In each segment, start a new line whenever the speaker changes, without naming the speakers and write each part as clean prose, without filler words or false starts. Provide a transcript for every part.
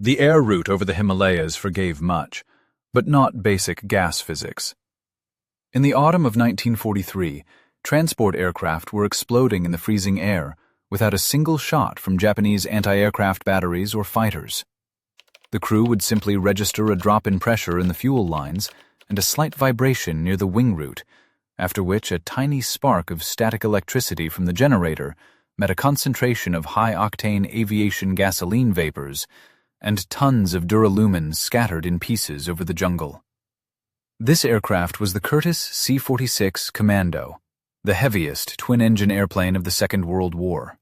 The air route over the Himalayas forgave much, but not basic gas physics. In the autumn of 1943, transport aircraft were exploding in the freezing air without a single shot from Japanese anti-aircraft batteries or fighters. The crew would simply register a drop in pressure in the fuel lines and a slight vibration near the wing root, after which a tiny spark of static electricity from the generator met a concentration of high-octane aviation gasoline vapors and tons of duralumins scattered in pieces over the jungle. This aircraft was the Curtiss C-46 Commando, the heaviest twin-engine airplane of the Second World War.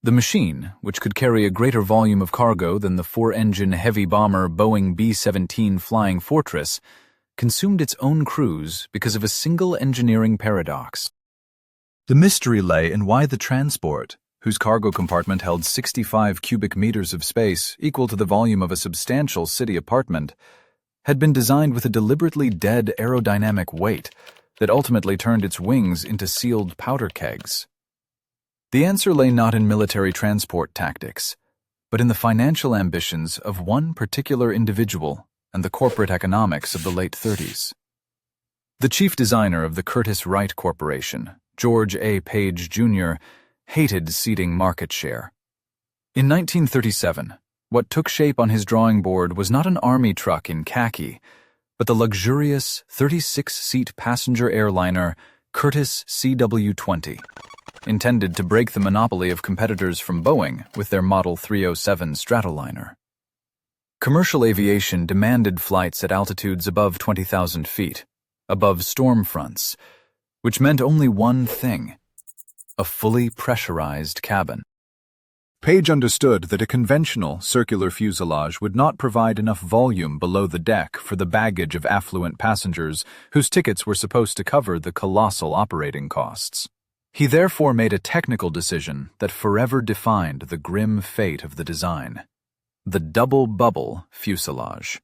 The machine, which could carry a greater volume of cargo than the four-engine heavy bomber Boeing B-17 Flying Fortress, consumed its own crews because of a single engineering paradox. The mystery lay in why the transport, whose cargo compartment held 65 cubic meters of space equal to the volume of a substantial city apartment, had been designed with a deliberately dead aerodynamic weight that ultimately turned its wings into sealed powder kegs. The answer lay not in military transport tactics, but in the financial ambitions of one particular individual and the corporate economics of the late 30s. The chief designer of the Curtiss Wright Corporation, George A. Page, Jr., hated ceding market share. In 1937, what took shape on his drawing board was not an army truck in khaki, but the luxurious 36-seat passenger airliner Curtiss CW-20, intended to break the monopoly of competitors from Boeing with their Model 307 Stratoliner. Commercial aviation demanded flights at altitudes above 20,000 feet, above storm fronts, which meant only one thing: a fully pressurized cabin. Page understood that a conventional circular fuselage would not provide enough volume below the deck for the baggage of affluent passengers whose tickets were supposed to cover the colossal operating costs. He therefore made a technical decision that forever defined the grim fate of the design: the double-bubble fuselage.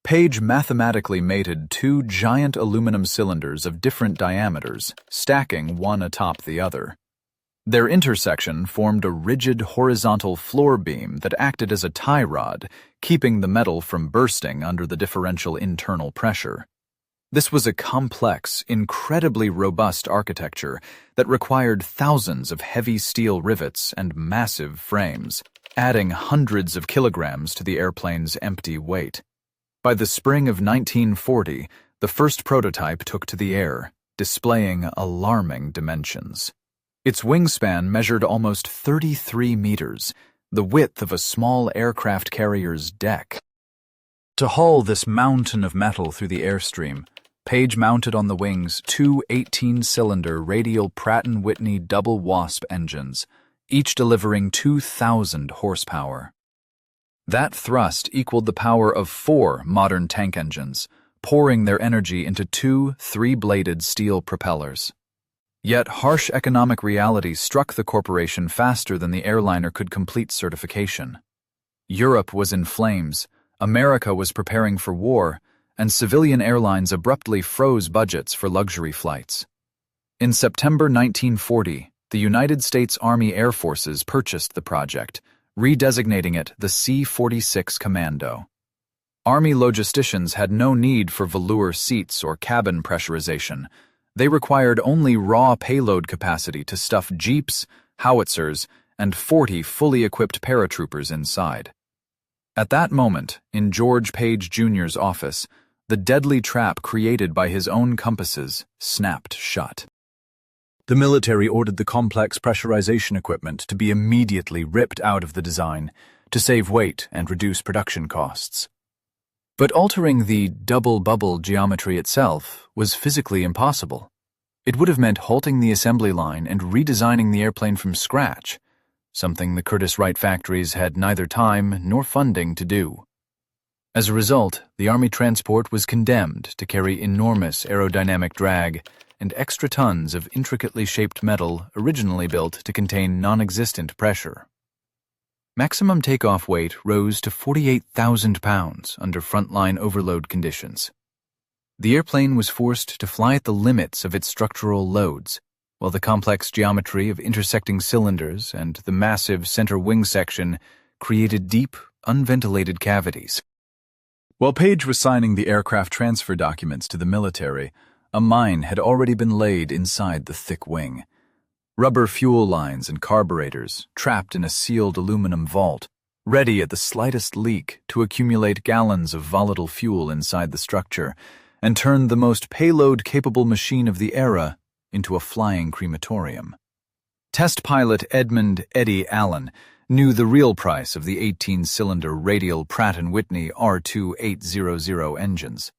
Page mathematically mated two giant aluminum cylinders of different diameters, stacking one atop the other. Their intersection formed a rigid horizontal floor beam that acted as a tie rod, keeping the metal from bursting under the differential internal pressure. This was a complex, incredibly robust architecture that required thousands of heavy steel rivets and massive frames, adding hundreds of kilograms to the airplane's empty weight. By the spring of 1940, the first prototype took to the air, displaying alarming dimensions. Its wingspan measured almost 33 meters, the width of a small aircraft carrier's deck. To haul this mountain of metal through the airstream, Page mounted on the wings two 18-cylinder radial Pratt & Whitney double Wasp engines, each delivering 2,000 horsepower. That thrust equaled the power of 4 modern tank engines, pouring their energy into two 3-bladed steel propellers. Yet harsh economic reality struck the corporation faster than the airliner could complete certification. Europe was in flames, America was preparing for war, and civilian airlines abruptly froze budgets for luxury flights. In September 1940, the United States Army Air Forces purchased the project, redesignating it the C-46 Commando. Army logisticians had no need for velour seats or cabin pressurization. They required only raw payload capacity to stuff jeeps, howitzers, and 40 fully equipped paratroopers inside. At that moment, in George Page Jr.'s office, the deadly trap created by his own compasses snapped shut. The military ordered the complex pressurization equipment to be immediately ripped out of the design to save weight and reduce production costs. But altering the double-bubble geometry itself was physically impossible. It would have meant halting the assembly line and redesigning the airplane from scratch, something the Curtiss Wright factories had neither time nor funding to do. As a result, the Army transport was condemned to carry enormous aerodynamic drag and extra tons of intricately shaped metal originally built to contain non-existent pressure. Maximum takeoff weight rose to 48,000 pounds under frontline overload conditions. The airplane was forced to fly at the limits of its structural loads, while the complex geometry of intersecting cylinders and the massive center wing section created deep, unventilated cavities. While Page was signing the aircraft transfer documents to the military, a mine had already been laid inside the thick wing. Rubber fuel lines and carburetors trapped in a sealed aluminum vault, ready at the slightest leak to accumulate gallons of volatile fuel inside the structure and turn the most payload-capable machine of the era into a flying crematorium. Test pilot Edmund "Eddie" Allen knew the real price of the 18-cylinder radial Pratt & Whitney R2800 engines.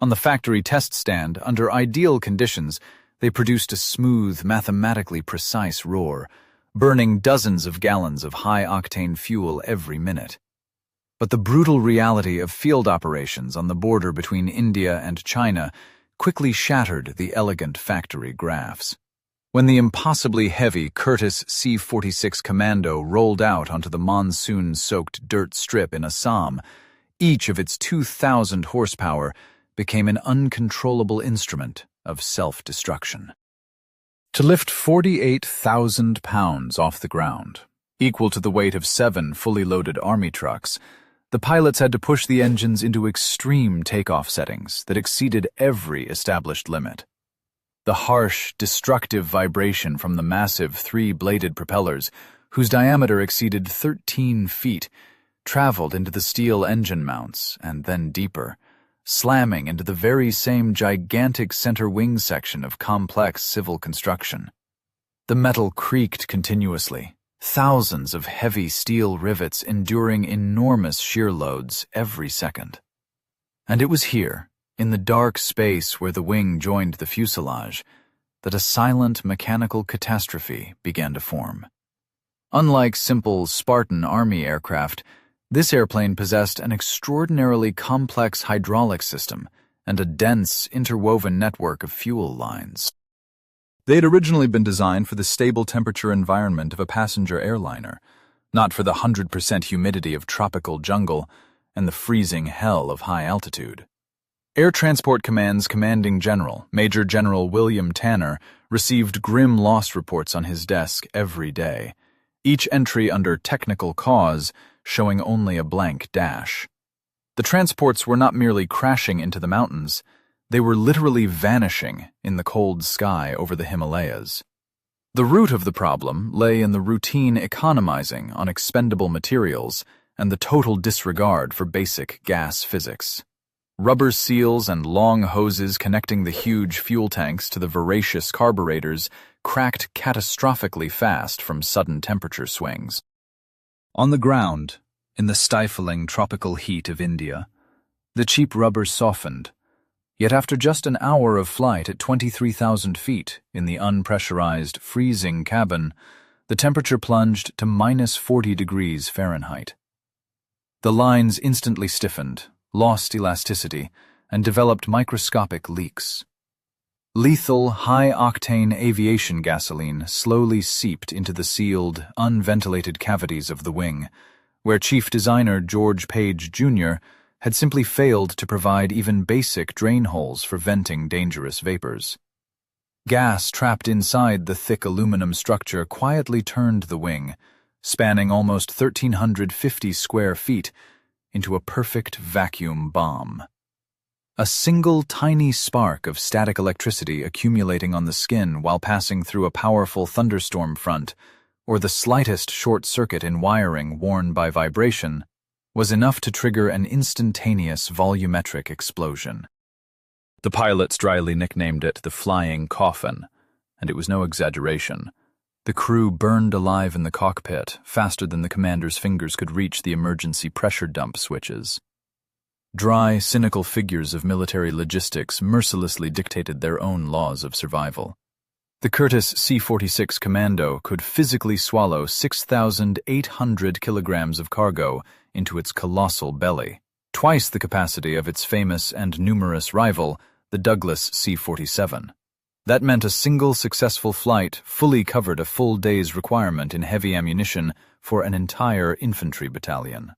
On the factory test stand, under ideal conditions, they produced a smooth, mathematically precise roar, burning dozens of gallons of high-octane fuel every minute. But the brutal reality of field operations on the border between India and China quickly shattered the elegant factory graphs. When the impossibly heavy Curtiss C-46 Commando rolled out onto the monsoon-soaked dirt strip in Assam, each of its 2,000 horsepower became an uncontrollable instrument of self-destruction. To lift 48,000 pounds off the ground, equal to the weight of 7 fully loaded army trucks, the pilots had to push the engines into extreme takeoff settings that exceeded every established limit. The harsh, destructive vibration from the massive 3-bladed propellers, whose diameter exceeded 13 feet, traveled into the steel engine mounts and then deeper, slamming into the very same gigantic center wing section of complex civil construction. The metal creaked continuously, thousands of heavy steel rivets enduring enormous shear loads every second. And it was here, in the dark space where the wing joined the fuselage, that a silent mechanical catastrophe began to form. Unlike simple Spartan Army aircraft, this airplane possessed an extraordinarily complex hydraulic system and a dense, interwoven network of fuel lines. They had originally been designed for the stable temperature environment of a passenger airliner, not for the 100% humidity of tropical jungle and the freezing hell of high altitude. Air Transport Command's commanding general, Major General William Tanner, received grim loss reports on his desk every day, each entry under technical cause showing only a blank dash. The transports were not merely crashing into the mountains, they were literally vanishing in the cold sky over the Himalayas. The root of the problem lay in the routine economizing on expendable materials and the total disregard for basic gas physics. Rubber seals and long hoses connecting the huge fuel tanks to the voracious carburetors cracked catastrophically fast from sudden temperature swings. On the ground, in the stifling tropical heat of India, the cheap rubber softened, yet after just an hour of flight at 23,000 feet in the unpressurized, freezing cabin, the temperature plunged to minus 40 degrees Fahrenheit. The lines instantly stiffened, lost elasticity, and developed microscopic leaks. Lethal, high-octane aviation gasoline slowly seeped into the sealed, unventilated cavities of the wing, where Chief Designer George Page, Jr. had simply failed to provide even basic drain holes for venting dangerous vapors. Gas trapped inside the thick aluminum structure quietly turned the wing, spanning almost 1,350 square feet, into a perfect vacuum bomb. A single tiny spark of static electricity accumulating on the skin while passing through a powerful thunderstorm front, or the slightest short circuit in wiring worn by vibration, was enough to trigger an instantaneous volumetric explosion. The pilots dryly nicknamed it the flying coffin, and it was no exaggeration. The crew burned alive in the cockpit faster than the commander's fingers could reach the emergency pressure dump switches. Dry, cynical figures of military logistics mercilessly dictated their own laws of survival. The Curtiss C-46 Commando could physically swallow 6,800 kilograms of cargo into its colossal belly, twice the capacity of its famous and numerous rival, the Douglas C-47. That meant a single successful flight fully covered a full day's requirement in heavy ammunition for an entire infantry battalion.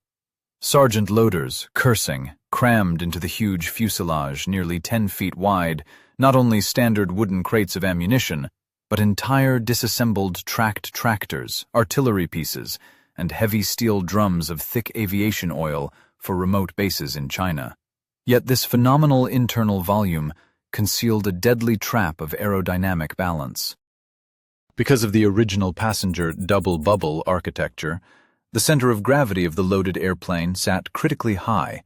Sergeant loaders, cursing, crammed into the huge fuselage nearly 10 feet wide, not only standard wooden crates of ammunition, but entire disassembled tracked tractors, artillery pieces, and heavy steel drums of thick aviation oil for remote bases in China. Yet this phenomenal internal volume concealed a deadly trap of aerodynamic balance. Because of the original passenger double-bubble architecture, the center of gravity of the loaded airplane sat critically high.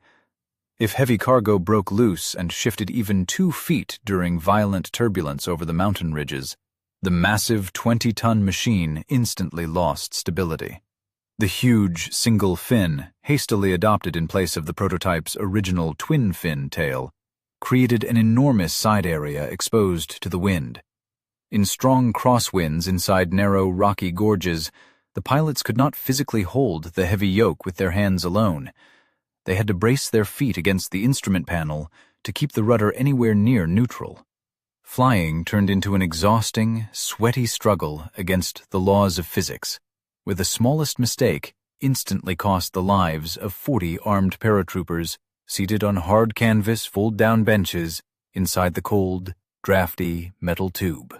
If heavy cargo broke loose and shifted even 2 feet during violent turbulence over the mountain ridges, the massive 20-ton machine instantly lost stability. The huge single fin, hastily adopted in place of the prototype's original twin-fin tail, created an enormous side area exposed to the wind. In strong crosswinds inside narrow, rocky gorges, the pilots could not physically hold the heavy yoke with their hands alone. They had to brace their feet against the instrument panel to keep the rudder anywhere near neutral. Flying turned into an exhausting, sweaty struggle against the laws of physics, where the smallest mistake instantly cost the lives of 40 armed paratroopers seated on hard canvas fold-down benches inside the cold, drafty metal tube.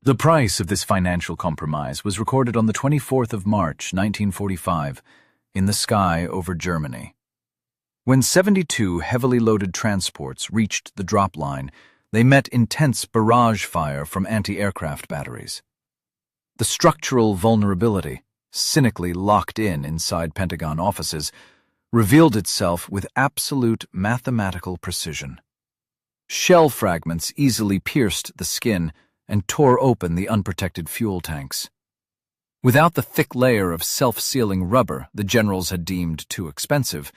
The price of this financial compromise was recorded on the 24th of March, 1945, in the sky over Germany. When 72 heavily loaded transports reached the drop line, they met intense barrage fire from anti-aircraft batteries. The structural vulnerability, cynically locked in inside Pentagon offices, revealed itself with absolute mathematical precision. Shell fragments easily pierced the skin and tore open the unprotected fuel tanks. Without the thick layer of self-sealing rubber the generals had deemed too expensive,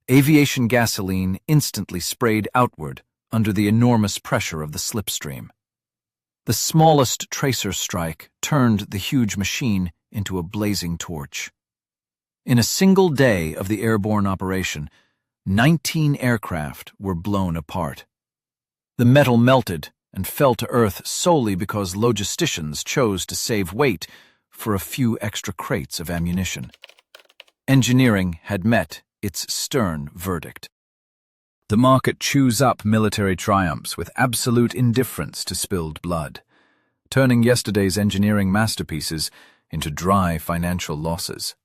aviation gasoline instantly sprayed outward under the enormous pressure of the slipstream. The smallest tracer strike turned the huge machine into a blazing torch. In a single day of the airborne operation, 19 aircraft were blown apart. The metal melted and fell to earth solely because logisticians chose to save weight for a few extra crates of ammunition. Engineering had met its stern verdict. The market chews up military triumphs with absolute indifference to spilled blood, turning yesterday's engineering masterpieces into dry financial losses.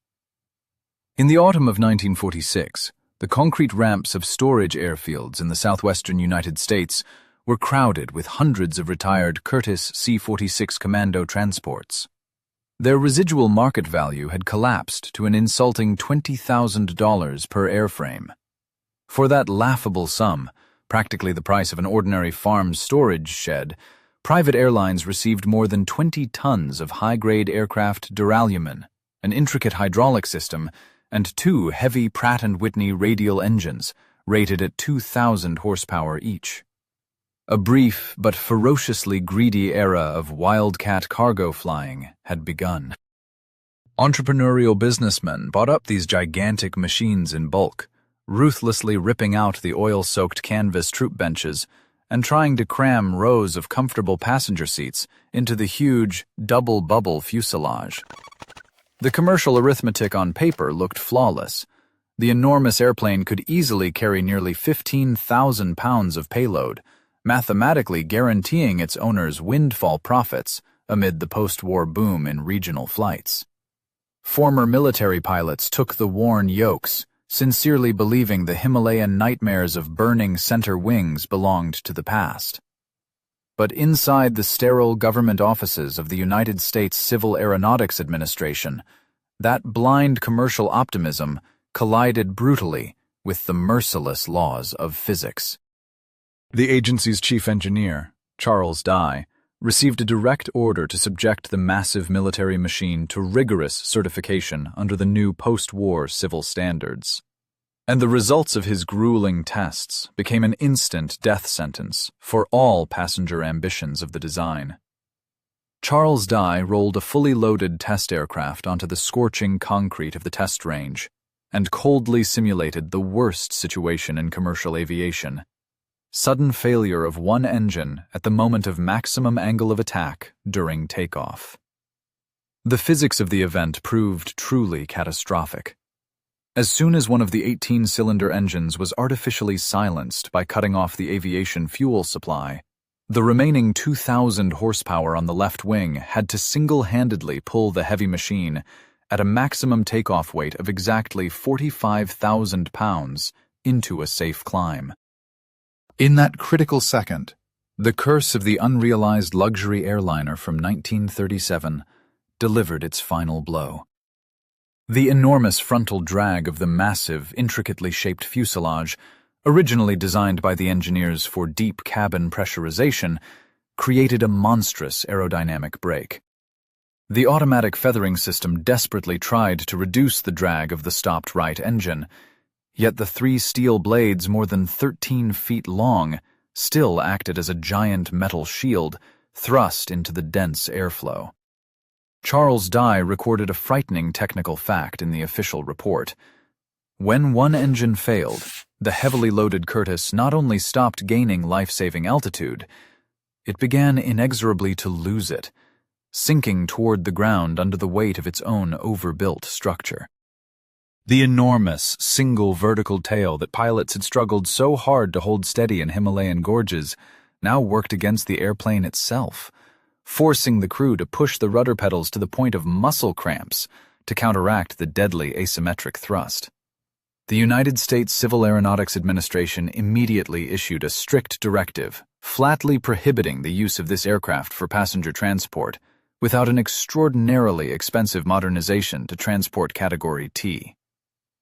In the autumn of 1946, the concrete ramps of storage airfields in the southwestern United States were crowded with hundreds of retired Curtiss C-46 commando transports. Their residual market value had collapsed to an insulting $20,000 per airframe. For that laughable sum, practically the price of an ordinary farm storage shed, private airlines received more than 20 tons of high-grade aircraft duralumin, an intricate hydraulic system, and 2 heavy Pratt & Whitney radial engines, rated at 2,000 horsepower each. A brief but ferociously greedy era of wildcat cargo flying had begun. Entrepreneurial businessmen bought up these gigantic machines in bulk, ruthlessly ripping out the oil-soaked canvas troop benches and trying to cram rows of comfortable passenger seats into the huge double-bubble fuselage. The commercial arithmetic on paper looked flawless. The enormous airplane could easily carry nearly 15,000 pounds of payload, mathematically guaranteeing its owners windfall profits amid the post-war boom in regional flights. Former military pilots took the worn yokes, sincerely believing the Himalayan nightmares of burning center wings belonged to the past. But inside the sterile government offices of the United States Civil Aeronautics Administration, that blind commercial optimism collided brutally with the merciless laws of physics. The agency's chief engineer, Charles Dye, received a direct order to subject the massive military machine to rigorous certification under the new post-war civil standards. And the results of his grueling tests became an instant death sentence for all passenger ambitions of the design. Charles Dye rolled a fully loaded test aircraft onto the scorching concrete of the test range and coldly simulated the worst situation in commercial aviation: sudden failure of one engine at the moment of maximum angle of attack during takeoff. The physics of the event proved truly catastrophic. As soon as one of the 18-cylinder engines was artificially silenced by cutting off the aviation fuel supply, the remaining 2,000 horsepower on the left wing had to single-handedly pull the heavy machine at a maximum takeoff weight of exactly 45,000 pounds into a safe climb. In that critical second, the curse of the unrealized luxury airliner from 1937 delivered its final blow. The enormous frontal drag of the massive, intricately shaped fuselage, originally designed by the engineers for deep cabin pressurization, created a monstrous aerodynamic brake. The automatic feathering system desperately tried to reduce the drag of the stopped right engine, yet the three steel blades, more than 13 feet long, still acted as a giant metal shield thrust into the dense airflow. Charles Dye recorded a frightening technical fact in the official report. When one engine failed, the heavily loaded Curtiss not only stopped gaining life-saving altitude, it began inexorably to lose it, sinking toward the ground under the weight of its own overbuilt structure. The enormous, single vertical tail that pilots had struggled so hard to hold steady in Himalayan gorges now worked against the airplane itself, forcing the crew to push the rudder pedals to the point of muscle cramps to counteract the deadly asymmetric thrust. The United States Civil Aeronautics Administration immediately issued a strict directive, flatly prohibiting the use of this aircraft for passenger transport, without an extraordinarily expensive modernization to transport Category T.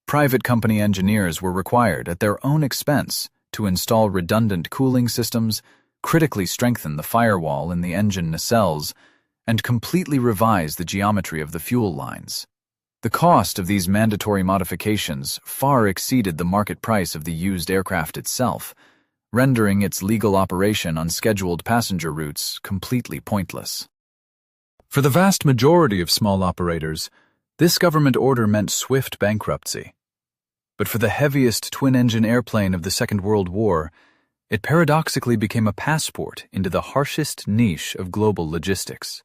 Private company engineers were required at their own expense to install redundant cooling systems, critically strengthen the firewall in the engine nacelles, and completely revise the geometry of the fuel lines. The cost of these mandatory modifications far exceeded the market price of the used aircraft itself, rendering its legal operation on scheduled passenger routes completely pointless. For the vast majority of small operators, this government order meant swift bankruptcy. But for the heaviest twin-engine airplane of the Second World War, it paradoxically became a passport into the harshest niche of global logistics.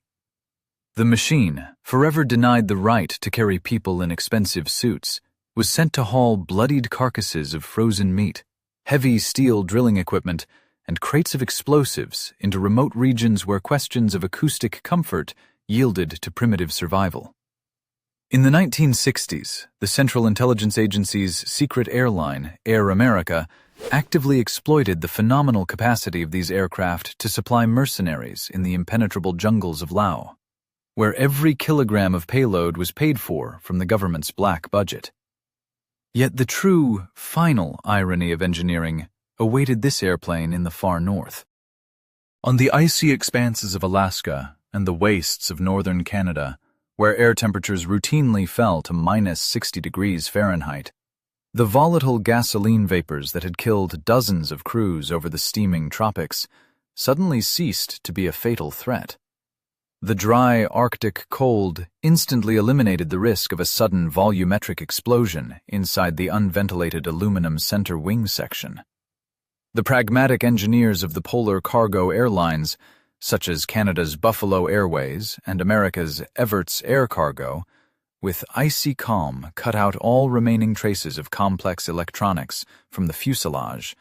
The machine, forever denied the right to carry people in expensive suits, was sent to haul bloodied carcasses of frozen meat, heavy steel drilling equipment, and crates of explosives into remote regions where questions of acoustic comfort yielded to primitive survival. In the 1960s, the Central Intelligence Agency's secret airline, Air America, actively exploited the phenomenal capacity of these aircraft to supply mercenaries in the impenetrable jungles of Laos, where every kilogram of payload was paid for from the government's black budget. Yet the true, final irony of engineering awaited this airplane in the far north. On the icy expanses of Alaska and the wastes of northern Canada, where air temperatures routinely fell to minus 60 degrees Fahrenheit, the volatile gasoline vapors that had killed dozens of crews over the steaming tropics suddenly ceased to be a fatal threat. The dry Arctic cold instantly eliminated the risk of a sudden volumetric explosion inside the unventilated aluminum center wing section. The pragmatic engineers of the polar cargo airlines, such as Canada's Buffalo Airways and America's Everts Air Cargo, with icy calm cut out all remaining traces of complex electronics from the fuselage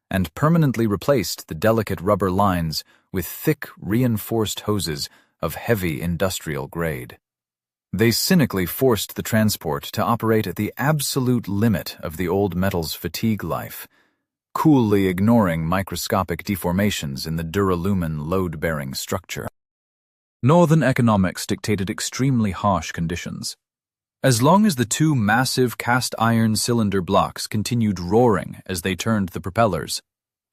and permanently replaced the delicate rubber lines with thick, reinforced hoses of heavy industrial grade. They cynically forced the transport to operate at the absolute limit of the old metal's fatigue life, coolly ignoring microscopic deformations in the duralumin load-bearing structure. Northern economics dictated extremely harsh conditions. As long as the two massive cast-iron cylinder blocks continued roaring as they turned the propellers,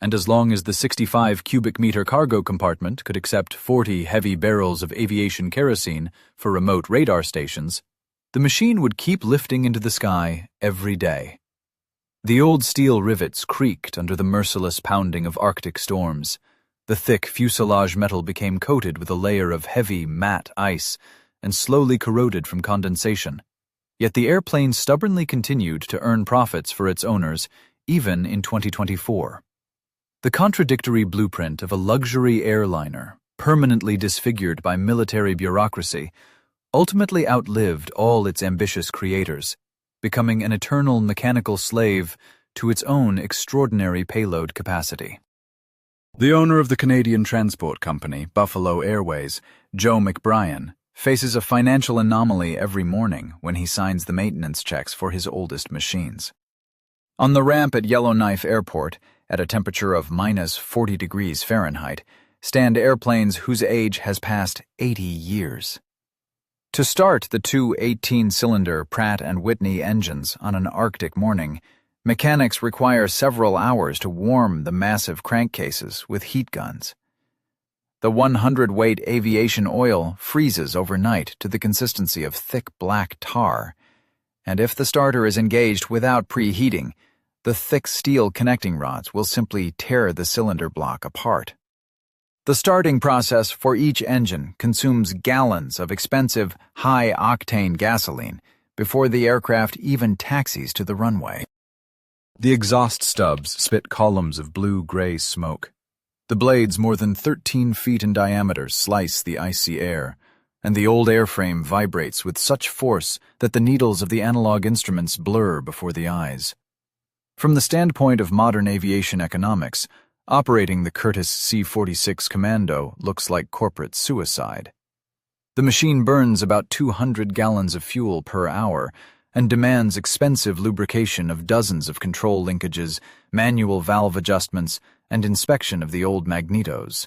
and as long as the 65 cubic meter cargo compartment could accept 40 heavy barrels of aviation kerosene for remote radar stations, the machine would keep lifting into the sky every day. The old steel rivets creaked under the merciless pounding of Arctic storms. The thick fuselage metal became coated with a layer of heavy, matte ice and slowly corroded from condensation. Yet the airplane stubbornly continued to earn profits for its owners, even in 2024. The contradictory blueprint of a luxury airliner, permanently disfigured by military bureaucracy, ultimately outlived all its ambitious creators, becoming an eternal mechanical slave to its own extraordinary payload capacity. The owner of the Canadian transport company, Buffalo Airways, Joe McBrien, faces a financial anomaly every morning when he signs the maintenance checks for his oldest machines. On the ramp at Yellowknife Airport, at a temperature of -40 degrees Fahrenheit, stand airplanes whose age has passed 80 years. To start the two 18-cylinder Pratt & Whitney engines on an Arctic morning, mechanics require several hours to warm the massive crankcases with heat guns. The 100-weight aviation oil freezes overnight to the consistency of thick black tar, and if the starter is engaged without preheating, the thick steel connecting rods will simply tear the cylinder block apart. The starting process for each engine consumes gallons of expensive, high-octane gasoline before the aircraft even taxis to the runway. The exhaust stubs spit columns of blue-gray smoke. The blades, more than 13 feet in diameter, slice the icy air, and the old airframe vibrates with such force that the needles of the analog instruments blur before the eyes. From the standpoint of modern aviation economics, operating the Curtiss C-46 Commando looks like corporate suicide. The machine burns about 200 gallons of fuel per hour and demands expensive lubrication of dozens of control linkages, manual valve adjustments, and inspection of the old magnetos.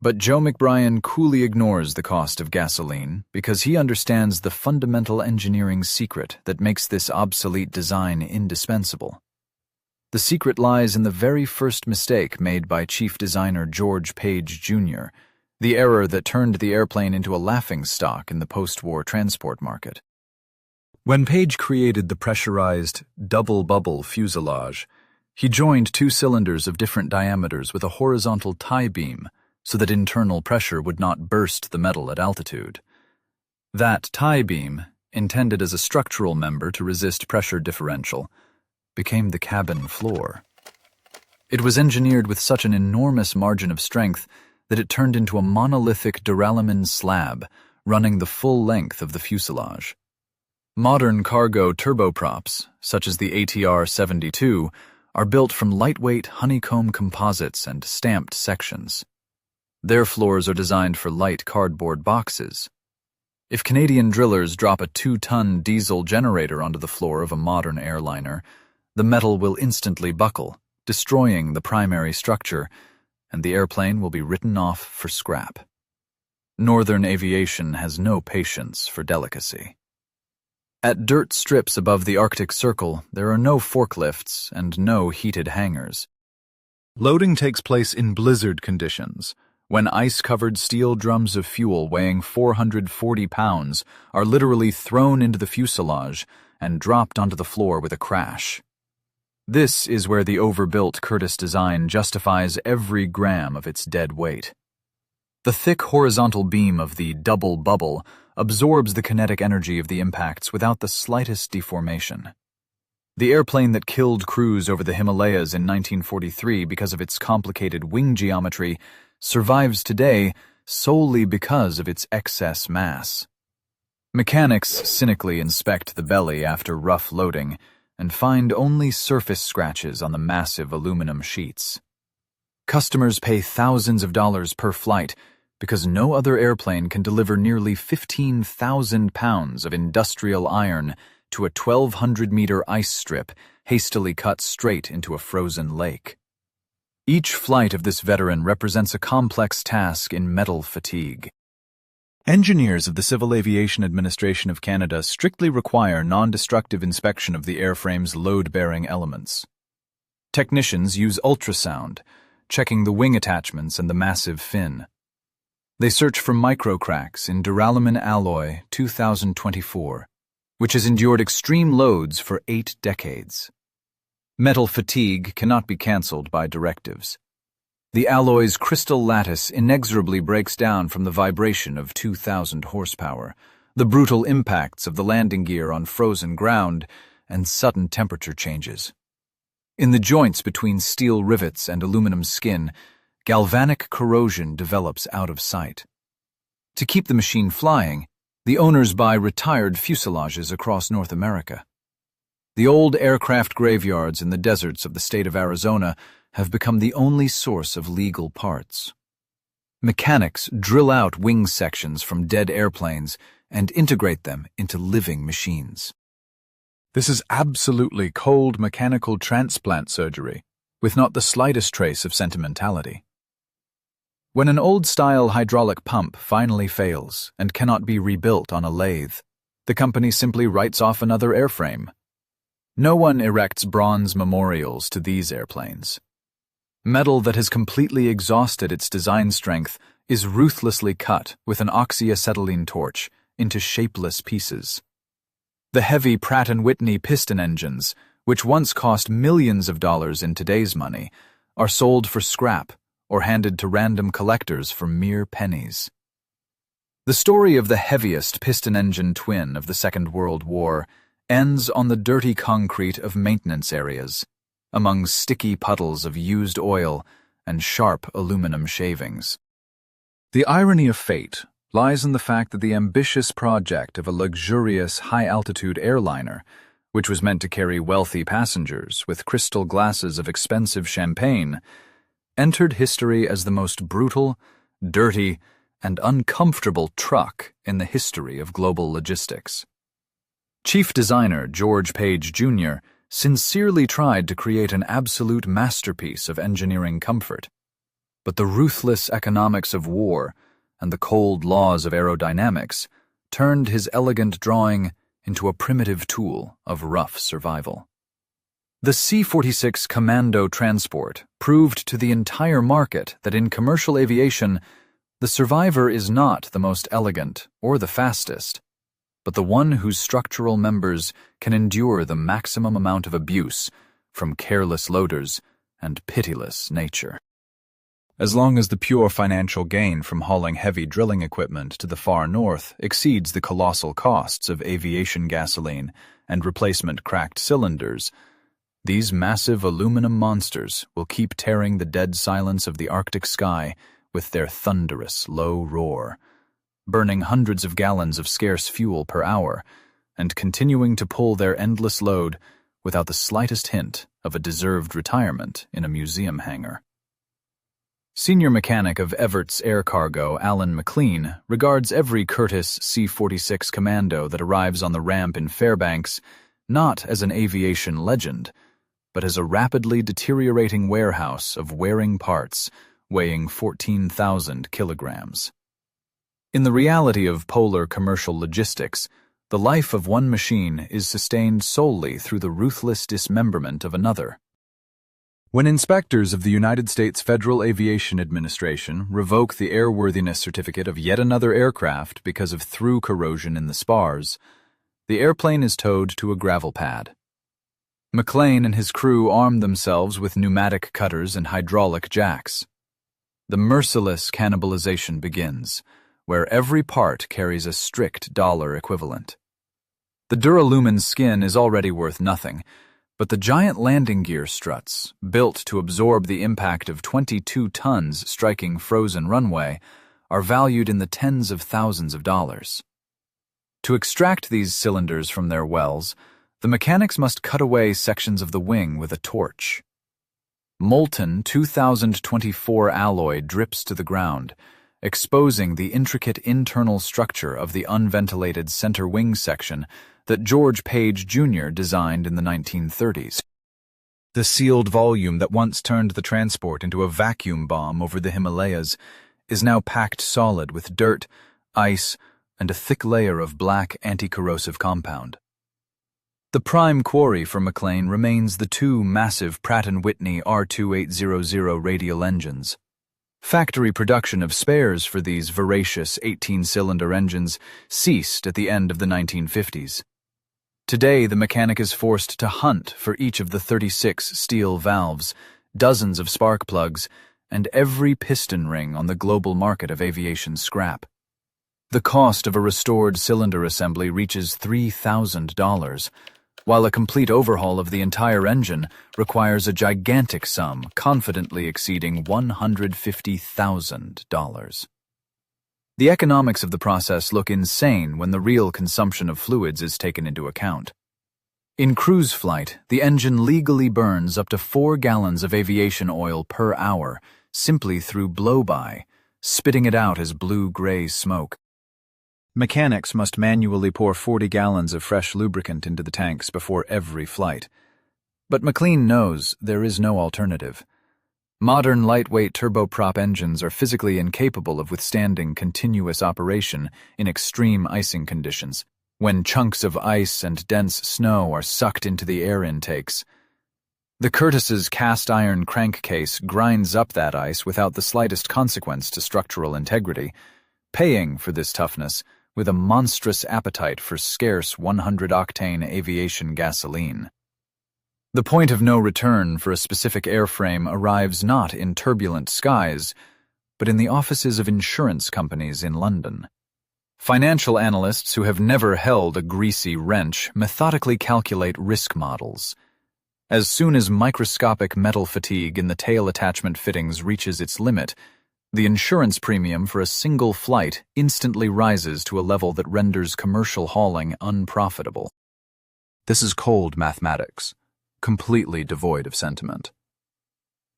But Joe McBrien coolly ignores the cost of gasoline because he understands the fundamental engineering secret that makes this obsolete design indispensable. The secret lies in the very first mistake made by chief designer George Page Jr., the error that turned the airplane into a laughingstock in the post-war transport market. When Page created the pressurized double-bubble fuselage, he joined two cylinders of different diameters with a horizontal tie beam so that internal pressure would not burst the metal at altitude. That tie beam, intended as a structural member to resist pressure differential, became the cabin floor. It was engineered with such an enormous margin of strength that it turned into a monolithic duralumin slab running the full length of the fuselage. Modern cargo turboprops, such as the ATR-72, are built from lightweight honeycomb composites and stamped sections. Their floors are designed for light cardboard boxes. If Canadian drillers drop a 2-ton diesel generator onto the floor of a modern airliner, the metal will instantly buckle, destroying the primary structure, and the airplane will be written off for scrap. Northern aviation has no patience for delicacy. At dirt strips above the Arctic Circle, there are no forklifts and no heated hangars. Loading takes place in blizzard conditions, when ice-covered steel drums of fuel weighing 440 pounds are literally thrown into the fuselage and dropped onto the floor with a crash. This is where the overbuilt Curtiss design justifies every gram of its dead weight. The thick horizontal beam of the double bubble absorbs the kinetic energy of the impacts without the slightest deformation. The airplane that killed crews over the Himalayas in 1943 because of its complicated wing geometry survives today solely because of its excess mass. Mechanics cynically inspect the belly after rough loading and find only surface scratches on the massive aluminum sheets. Customers pay thousands of dollars per flight because no other airplane can deliver nearly 15,000 pounds of industrial iron to a 1,200-meter ice strip hastily cut straight into a frozen lake. Each flight of this veteran represents a complex task in metal fatigue. Engineers of the Civil Aviation Administration of Canada strictly require non-destructive inspection of the airframe's load-bearing elements. Technicians use ultrasound, checking the wing attachments and the massive fin. They search for microcracks in duralumin alloy 2024, which has endured extreme loads for 8 decades. Metal fatigue cannot be cancelled by directives. The alloy's crystal lattice inexorably breaks down from the vibration of 2,000 horsepower, the brutal impacts of the landing gear on frozen ground, and sudden temperature changes. In the joints between steel rivets and aluminum skin, galvanic corrosion develops out of sight. To keep the machine flying, the owners buy retired fuselages across North America. The old aircraft graveyards in the deserts of the state of Arizona have become the only source of legal parts. Mechanics drill out wing sections from dead airplanes and integrate them into living machines. This is absolutely cold mechanical transplant surgery, with not the slightest trace of sentimentality. When an old-style hydraulic pump finally fails and cannot be rebuilt on a lathe, the company simply writes off another airframe. No one erects bronze memorials to these airplanes. Metal that has completely exhausted its design strength is ruthlessly cut with an oxyacetylene torch into shapeless pieces. The heavy Pratt & Whitney piston engines, which once cost millions of dollars in today's money, are sold for scrap or handed to random collectors for mere pennies. The story of the heaviest piston engine twin of the Second World War ends on the dirty concrete of maintenance areas, among sticky puddles of used oil and sharp aluminum shavings. The irony of fate lies in the fact that the ambitious project of a luxurious high-altitude airliner, which was meant to carry wealthy passengers with crystal glasses of expensive champagne, entered history as the most brutal, dirty, and uncomfortable truck in the history of global logistics. Chief designer George Page Jr. sincerely tried to create an absolute masterpiece of engineering comfort, but the ruthless economics of war and the cold laws of aerodynamics turned his elegant drawing into a primitive tool of rough survival. The C-46 commando transport proved to the entire market that in commercial aviation, the survivor is not the most elegant or the fastest, but the one whose structural members can endure the maximum amount of abuse from careless loaders and pitiless nature. As long as the pure financial gain from hauling heavy drilling equipment to the far north exceeds the colossal costs of aviation gasoline and replacement cracked cylinders, these massive aluminum monsters will keep tearing the dead silence of the Arctic sky with their thunderous low roar, burning hundreds of gallons of scarce fuel per hour and continuing to pull their endless load without the slightest hint of a deserved retirement in a museum hangar. Senior mechanic of Evert's Air Cargo, Alan McLean, regards every Curtiss C-46 Commando that arrives on the ramp in Fairbanks not as an aviation legend, but as a rapidly deteriorating warehouse of wearing parts weighing 14,000 kilograms. In the reality of polar commercial logistics, the life of one machine is sustained solely through the ruthless dismemberment of another. When inspectors of the United States Federal Aviation Administration revoke the airworthiness certificate of yet another aircraft because of through corrosion in the spars, the airplane is towed to a gravel pad. McLean and his crew arm themselves with pneumatic cutters and hydraulic jacks. The merciless cannibalization begins, where every part carries a strict dollar equivalent. The duralumin skin is already worth nothing, but the giant landing gear struts, built to absorb the impact of 22 tons striking frozen runway, are valued in the tens of thousands of dollars. To extract these cylinders from their wells, the mechanics must cut away sections of the wing with a torch. Molten 2024 alloy drips to the ground, exposing the intricate internal structure of the unventilated center wing section that George Page Jr. designed in the 1930s. The sealed volume that once turned the transport into a vacuum bomb over the Himalayas is now packed solid with dirt, ice, and a thick layer of black anti-corrosive compound. The prime quarry for McLean remains the two massive Pratt & Whitney R2800 radial engines. Factory production of spares for these voracious 18-cylinder engines ceased at the end of the 1950s. Today, the mechanic is forced to hunt for each of the 36 steel valves, dozens of spark plugs, and every piston ring on the global market of aviation scrap. The cost of a restored cylinder assembly reaches $3,000, while a complete overhaul of the entire engine requires a gigantic sum confidently exceeding $150,000. The economics of the process look insane when the real consumption of fluids is taken into account. In cruise flight, the engine legally burns up to 4 gallons of aviation oil per hour simply through blow-by, spitting it out as blue-gray smoke. Mechanics must manually pour 40 gallons of fresh lubricant into the tanks before every flight. But McLean knows there is no alternative. Modern lightweight turboprop engines are physically incapable of withstanding continuous operation in extreme icing conditions, when chunks of ice and dense snow are sucked into the air intakes. The Curtis's cast-iron crankcase grinds up that ice without the slightest consequence to structural integrity, paying for this toughness with a monstrous appetite for scarce 100-octane aviation gasoline. The point of no return for a specific airframe arrives not in turbulent skies, but in the offices of insurance companies in London. Financial analysts who have never held a greasy wrench methodically calculate risk models. As soon as microscopic metal fatigue in the tail attachment fittings reaches its limit, the insurance premium for a single flight instantly rises to a level that renders commercial hauling unprofitable. This is cold mathematics, completely devoid of sentiment.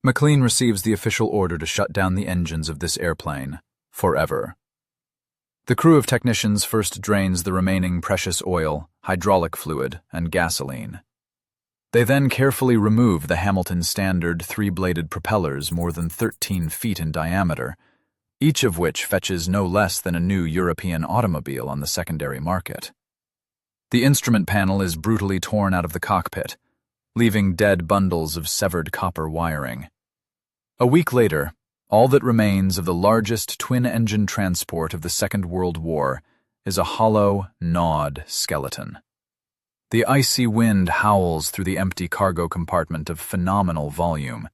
McLean receives the official order to shut down the engines of this airplane, forever. The crew of technicians first drains the remaining precious oil, hydraulic fluid, and gasoline. They then carefully remove the Hamilton Standard three-bladed propellers more than 13 feet in diameter, each of which fetches no less than a new European automobile on the secondary market. The instrument panel is brutally torn out of the cockpit, leaving dead bundles of severed copper wiring. A week later, all that remains of the largest twin-engine transport of the Second World War is a hollow, gnawed skeleton. The icy wind howls through the empty cargo compartment of phenomenal volume,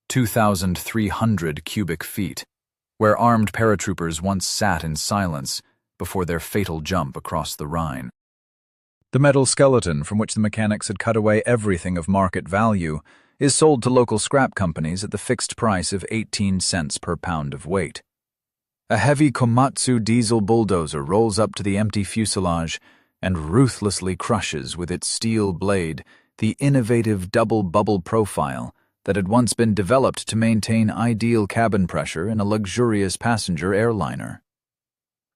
2,300 cubic feet, where armed paratroopers once sat in silence before their fatal jump across the Rhine. The metal skeleton, from which the mechanics had cut away everything of market value, is sold to local scrap companies at the fixed price of 18 cents per pound of weight. A heavy Komatsu diesel bulldozer rolls up to the empty fuselage and ruthlessly crushes with its steel blade the innovative double-bubble profile that had once been developed to maintain ideal cabin pressure in a luxurious passenger airliner.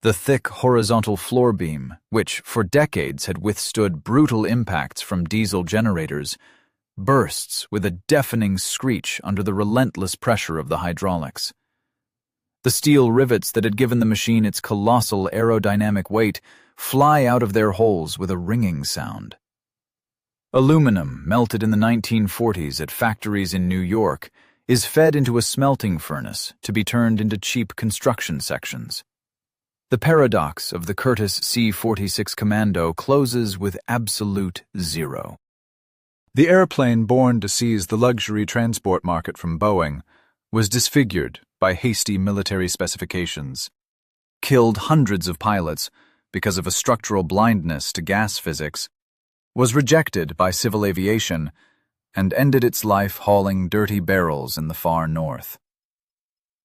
The thick horizontal floor beam, which for decades had withstood brutal impacts from diesel generators, bursts with a deafening screech under the relentless pressure of the hydraulics. The steel rivets that had given the machine its colossal aerodynamic weight fly out of their holes with a ringing sound. Aluminum, melted in the 1940s at factories in New York, is fed into a smelting furnace to be turned into cheap construction sections. The paradox of the Curtiss C-46 Commando closes with absolute zero. The airplane born to seize the luxury transport market from Boeing was disfigured by hasty military specifications, killed hundreds of pilots because of a structural blindness to gas physics, was rejected by civil aviation, and ended its life hauling dirty barrels in the far north.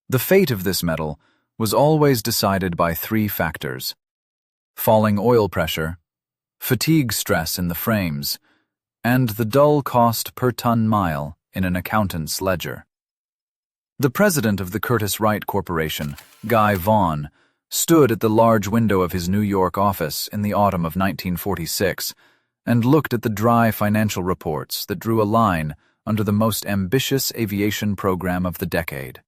The fate of this metal was always decided by three factors: falling oil pressure, fatigue stress in the frames, and the dull cost per ton mile in an accountant's ledger. The president of the Curtiss-Wright Corporation, Guy Vaughan, stood at the large window of his New York office in the autumn of 1946 and looked at the dry financial reports that drew a line under the most ambitious aviation program of the decade.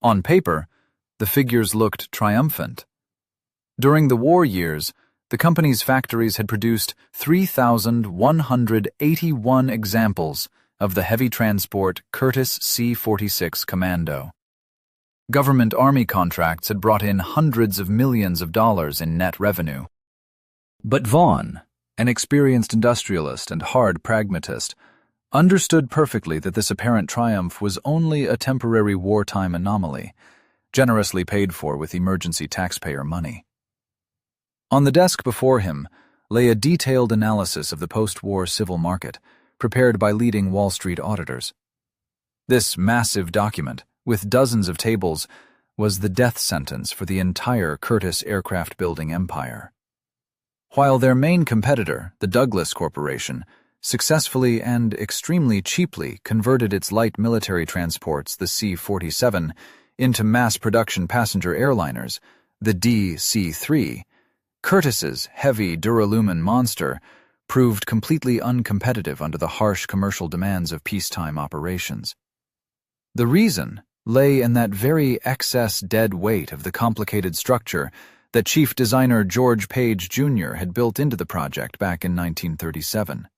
On paper, the figures looked triumphant. During the war years, the company's factories had produced 3,181 examples of the heavy transport Curtiss C-46 Commando. Government Army contracts had brought in hundreds of millions of dollars in net revenue. But Vaughan, an experienced industrialist and hard pragmatist, understood perfectly that this apparent triumph was only a temporary wartime anomaly, generously paid for with emergency taxpayer money. On the desk before him lay a detailed analysis of the post-war civil market, prepared by leading Wall Street auditors. This massive document, with dozens of tables, was the death sentence for the entire Curtiss aircraft building empire. While their main competitor, the Douglas Corporation, successfully and extremely cheaply converted its light military transports, the C-47, into mass-production passenger airliners, the DC-3, Curtiss's heavy duralumin monster proved completely uncompetitive under the harsh commercial demands of peacetime operations. The reason lay in that very excess dead weight of the complicated structure that chief designer George Page Jr. had built into the project back in 1937.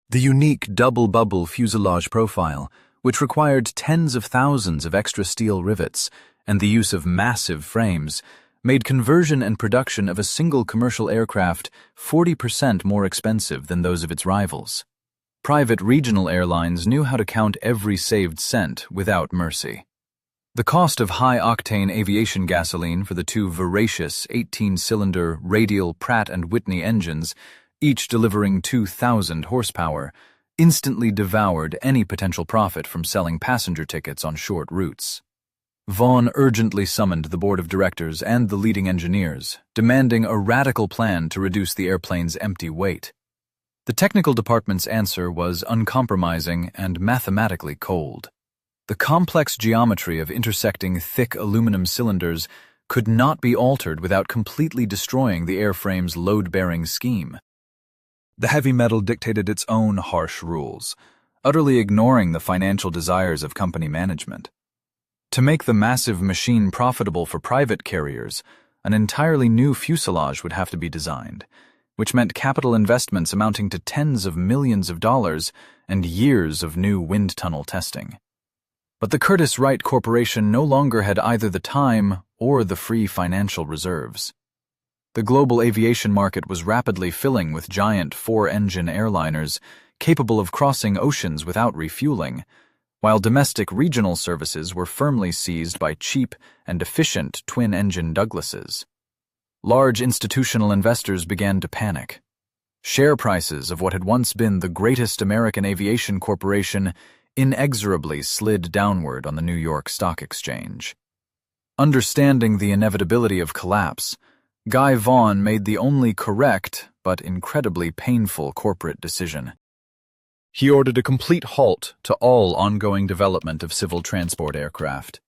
The unique double-bubble fuselage profile, which required tens of thousands of extra steel rivets and the use of massive frames, made conversion and production of a single commercial aircraft 40% more expensive than those of its rivals. Private regional airlines knew how to count every saved cent without mercy. The cost of high-octane aviation gasoline for the two voracious 18-cylinder radial Pratt & Whitney engines, each delivering 2,000 horsepower, instantly devoured any potential profit from selling passenger tickets on short routes. Vaughan urgently summoned the board of directors and the leading engineers, demanding a radical plan to reduce the airplane's empty weight. The technical department's answer was uncompromising and mathematically cold. The complex geometry of intersecting thick aluminum cylinders could not be altered without completely destroying the airframe's load-bearing scheme. The heavy metal dictated its own harsh rules, utterly ignoring the financial desires of company management. To make the massive machine profitable for private carriers, an entirely new fuselage would have to be designed, which meant capital investments amounting to tens of millions of dollars and years of new wind tunnel testing. But the Curtiss-Wright Corporation no longer had either the time or the free financial reserves. The global aviation market was rapidly filling with giant four-engine airliners capable of crossing oceans without refueling, while domestic regional services were firmly seized by cheap and efficient twin-engine Douglases. Large institutional investors began to panic. Share prices of what had once been the greatest American aviation corporation inexorably slid downward on the New York Stock Exchange. Understanding the inevitability of collapse, Guy Vaughan made the only correct but incredibly painful corporate decision. He ordered a complete halt to all ongoing development of civil transport aircraft.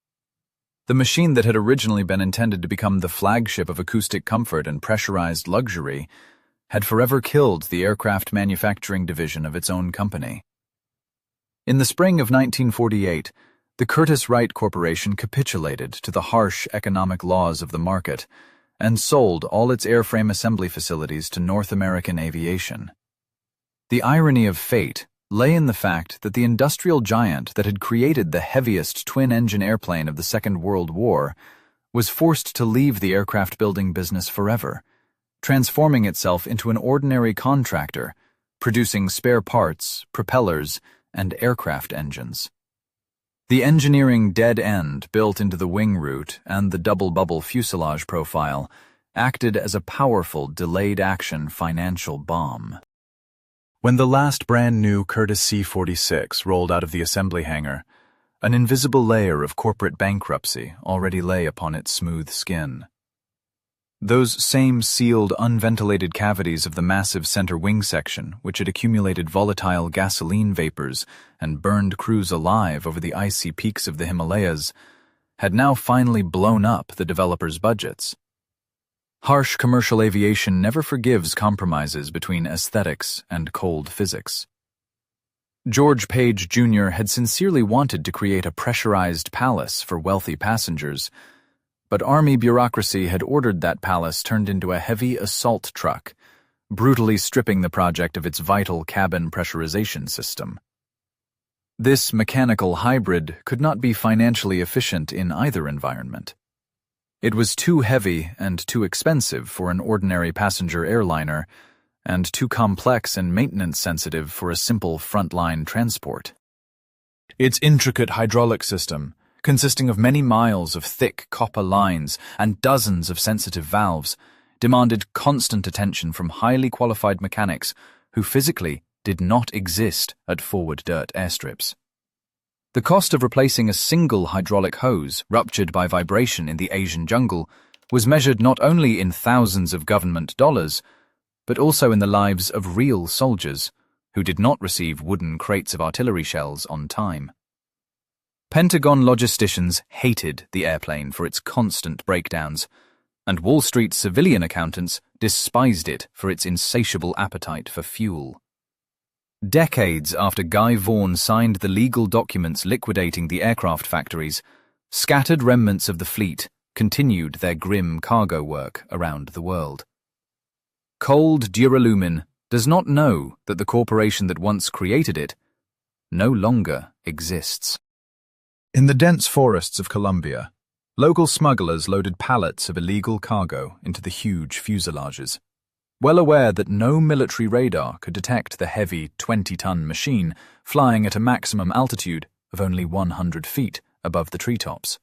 The machine that had originally been intended to become the flagship of acoustic comfort and pressurized luxury had forever killed the aircraft manufacturing division of its own company. In the spring of 1948, the Curtiss-Wright Corporation capitulated to the harsh economic laws of the market and sold all its airframe assembly facilities to North American Aviation. The irony of fate lay in the fact that the industrial giant that had created the heaviest twin-engine airplane of the Second World War was forced to leave the aircraft-building business forever, transforming itself into an ordinary contractor, producing spare parts, propellers, and aircraft engines. The engineering dead end built into the wing root and the double-bubble fuselage profile acted as a powerful delayed-action financial bomb. When the last brand-new Curtiss C-46 rolled out of the assembly hangar, an invisible layer of corporate bankruptcy already lay upon its smooth skin. Those same sealed, unventilated cavities of the massive center wing section, which had accumulated volatile gasoline vapors and burned crews alive over the icy peaks of the Himalayas, had now finally blown up the developers' budgets. Harsh commercial aviation never forgives compromises between aesthetics and cold physics. George Page Jr. had sincerely wanted to create a pressurized palace for wealthy passengers, but Army bureaucracy had ordered that palace turned into a heavy assault truck, brutally stripping the project of its vital cabin pressurization system. This mechanical hybrid could not be financially efficient in either environment. It was too heavy and too expensive for an ordinary passenger airliner, and too complex and maintenance-sensitive for a simple frontline transport. Its intricate hydraulic system, consisting of many miles of thick copper lines and dozens of sensitive valves, demanded constant attention from highly qualified mechanics who physically did not exist at forward dirt airstrips. The cost of replacing a single hydraulic hose ruptured by vibration in the Asian jungle was measured not only in thousands of government dollars, but also in the lives of real soldiers who did not receive wooden crates of artillery shells on time. Pentagon logisticians hated the airplane for its constant breakdowns, and Wall Street civilian accountants despised it for its insatiable appetite for fuel. Decades after Guy Vaughan signed the legal documents liquidating the aircraft factories, scattered remnants of the fleet continued their grim cargo work around the world. Cold duralumin does not know that the corporation that once created it no longer exists. In the dense forests of Colombia, local smugglers loaded pallets of illegal cargo into the huge fuselages. Well aware that no military radar could detect the heavy 20-ton machine flying at a maximum altitude of only 100 feet above the treetops,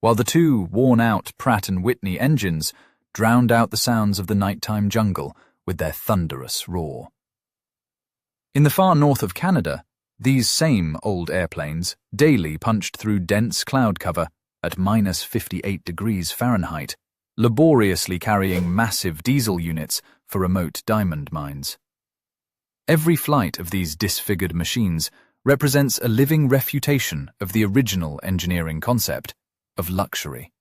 while the two worn-out Pratt & Whitney engines drowned out the sounds of the nighttime jungle with their thunderous roar. In the far north of Canada, these same old airplanes daily punched through dense cloud cover at minus 58 degrees Fahrenheit, laboriously carrying massive diesel units for remote diamond mines. Every flight of these disfigured machines represents a living refutation of the original engineering concept of luxury.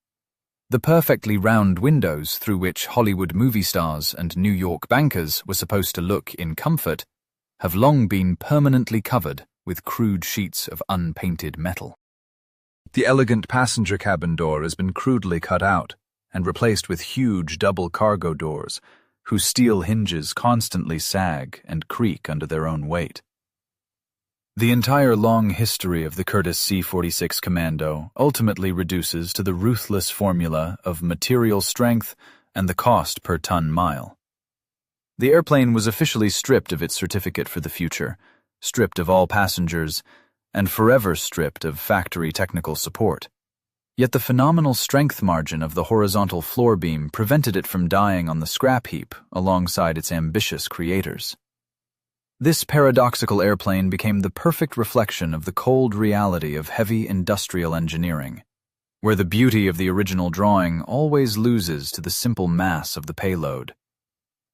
The perfectly round windows through which Hollywood movie stars and New York bankers were supposed to look in comfort have long been permanently covered with crude sheets of unpainted metal. The elegant passenger cabin door has been crudely cut out and replaced with huge double cargo doors whose steel hinges constantly sag and creak under their own weight. The entire long history of the Curtiss C-46 Commando ultimately reduces to the ruthless formula of material strength and the cost per ton mile. The airplane was officially stripped of its certificate for the future, stripped of all passengers, and forever stripped of factory technical support. Yet the phenomenal strength margin of the horizontal floor beam prevented it from dying on the scrap heap alongside its ambitious creators. This paradoxical airplane became the perfect reflection of the cold reality of heavy industrial engineering, where the beauty of the original drawing always loses to the simple mass of the payload,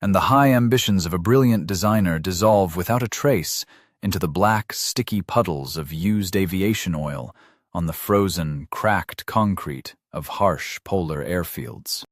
and the high ambitions of a brilliant designer dissolve without a trace into the black, sticky puddles of used aviation oil on the frozen, cracked concrete of harsh polar airfields.